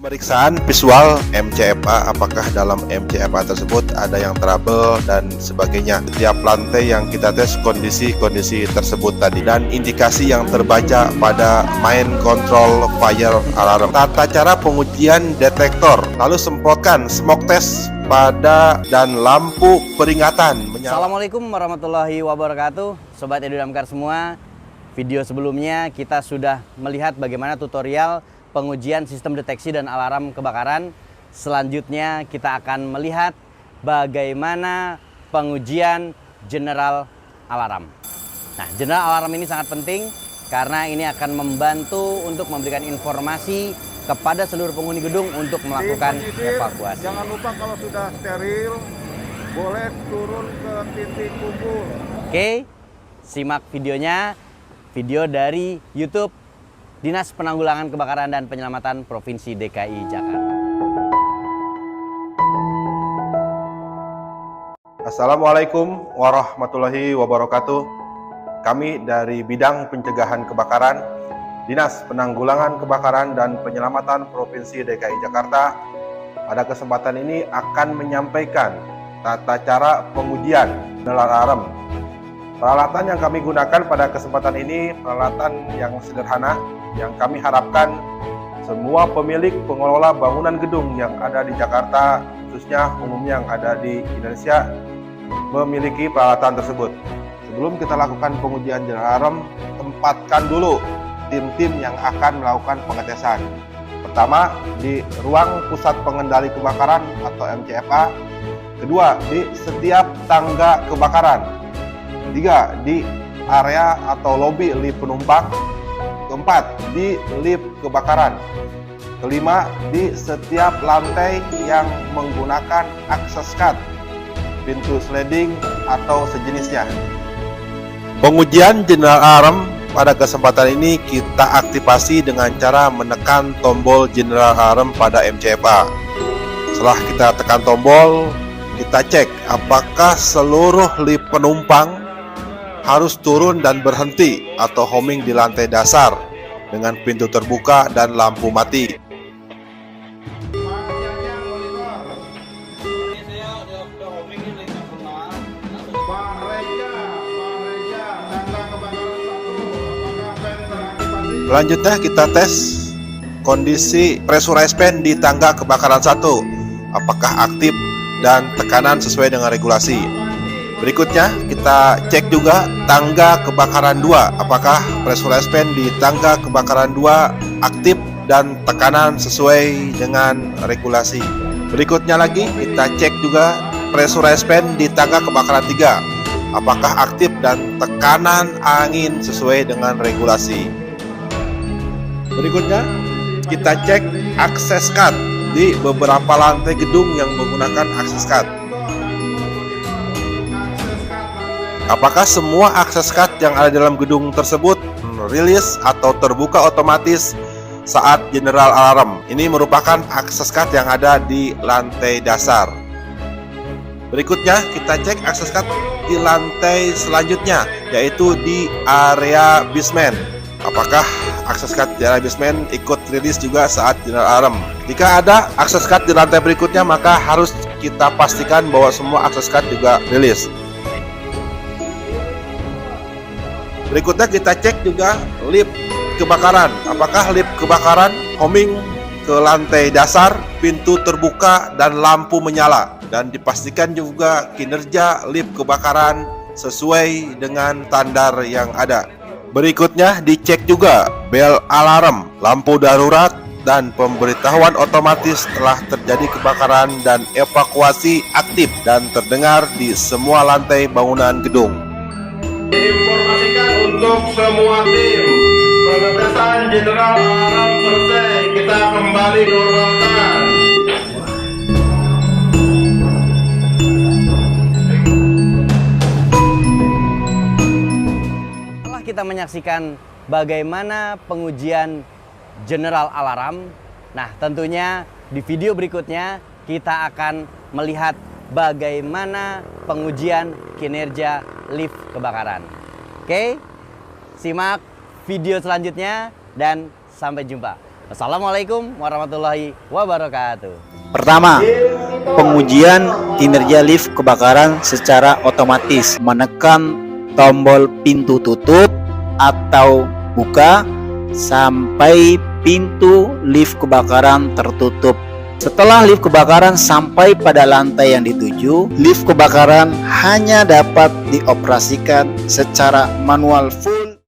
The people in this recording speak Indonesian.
Pemeriksaan visual MCFA, apakah dalam MCFA tersebut ada yang trouble dan sebagainya. Setiap lantai yang kita tes kondisi-kondisi tersebut tadi dan indikasi yang terbaca pada main control fire alarm. Tata cara pengujian detektor, lalu semprotkan smoke test pada dan lampu peringatan. Assalamualaikum warahmatullahi wabarakatuh, Sobat Edu Damkar semua. Video sebelumnya kita sudah melihat bagaimana tutorial pengujian sistem deteksi dan alarm kebakaran. Selanjutnya kita akan melihat bagaimana pengujian general alarm. Nah, general alarm ini sangat penting karena ini akan membantu untuk memberikan informasi kepada seluruh penghuni gedung untuk melakukan evakuasi. Jangan lupa kalau sudah steril, boleh turun ke titik kumpul. Oke, simak videonya, video dari YouTube Dinas Penanggulangan Kebakaran dan Penyelamatan Provinsi DKI Jakarta. Assalamualaikum warahmatullahi wabarakatuh. Kami dari Bidang Pencegahan Kebakaran, Dinas Penanggulangan Kebakaran dan Penyelamatan Provinsi DKI Jakarta, pada kesempatan ini akan menyampaikan tata cara pengujian general alarm. Peralatan yang kami gunakan pada kesempatan ini peralatan yang sederhana, yang kami harapkan semua pemilik pengelola bangunan gedung yang ada di Jakarta, khususnya umumnya yang ada di Indonesia, memiliki peralatan tersebut. Sebelum kita lakukan pengujian general alarm, tempatkan dulu tim-tim yang akan melakukan pengetesan. Pertama, di ruang pusat pengendali kebakaran atau MCFA. Kedua, di setiap tangga kebakaran. Tiga, di area atau lobi lift penumpang. Keempat, di lift kebakaran. Kelima, di setiap lantai yang menggunakan akses card, pintu sliding atau sejenisnya. Pengujian general alarm pada kesempatan ini kita aktifasi dengan cara menekan tombol general alarm pada MCFA. Setelah kita tekan tombol, kita cek apakah seluruh lift penumpang harus turun dan berhenti atau homing di lantai dasar dengan pintu terbuka dan lampu mati. Selanjutnya kita tes kondisi pressurized fan di tangga kebakaran 1, apakah aktif dan tekanan sesuai dengan regulasi. Berikutnya kita cek juga tangga kebakaran 2, apakah pressurized fan di tangga kebakaran 2 aktif dan tekanan sesuai dengan regulasi. Berikutnya lagi kita cek juga pressurized fan di tangga kebakaran 3, apakah aktif dan tekanan angin sesuai dengan regulasi. Berikutnya kita cek akses card di beberapa lantai gedung yang menggunakan akses card. Apakah semua akses card yang ada dalam gedung tersebut rilis atau terbuka otomatis saat general alarm? Ini merupakan akses card yang ada di lantai dasar. Berikutnya kita cek akses card di lantai selanjutnya, yaitu di area basement. Apakah akses card di area basement ikut rilis juga saat general alarm? Jika ada akses card di lantai berikutnya, maka harus kita pastikan bahwa semua akses card juga rilis. Berikutnya kita cek juga lift kebakaran. Apakah lift kebakaran homing ke lantai dasar, pintu terbuka dan lampu menyala, dan dipastikan juga kinerja lift kebakaran sesuai dengan standar yang ada. Berikutnya dicek juga bel alarm, lampu darurat dan pemberitahuan otomatis telah terjadi kebakaran dan evakuasi aktif dan terdengar di semua lantai bangunan gedung. Diinformasikan untuk semua tim, pengetesan general alarm selesai. Kita kembali normalkan. Setelah kita menyaksikan bagaimana pengujian general alarm, nah tentunya di video berikutnya kita akan melihat bagaimana pengujian kinerja lift kebakaran. Oke, simak video selanjutnya dan sampai jumpa. Assalamualaikum warahmatullahi wabarakatuh. Pertama, pengujian kinerja lift kebakaran secara otomatis. Menekan tombol pintu tutup atau buka sampai pintu lift kebakaran tertutup. Setelah lift kebakaran sampai pada lantai yang dituju, lift kebakaran hanya dapat dioperasikan secara manual full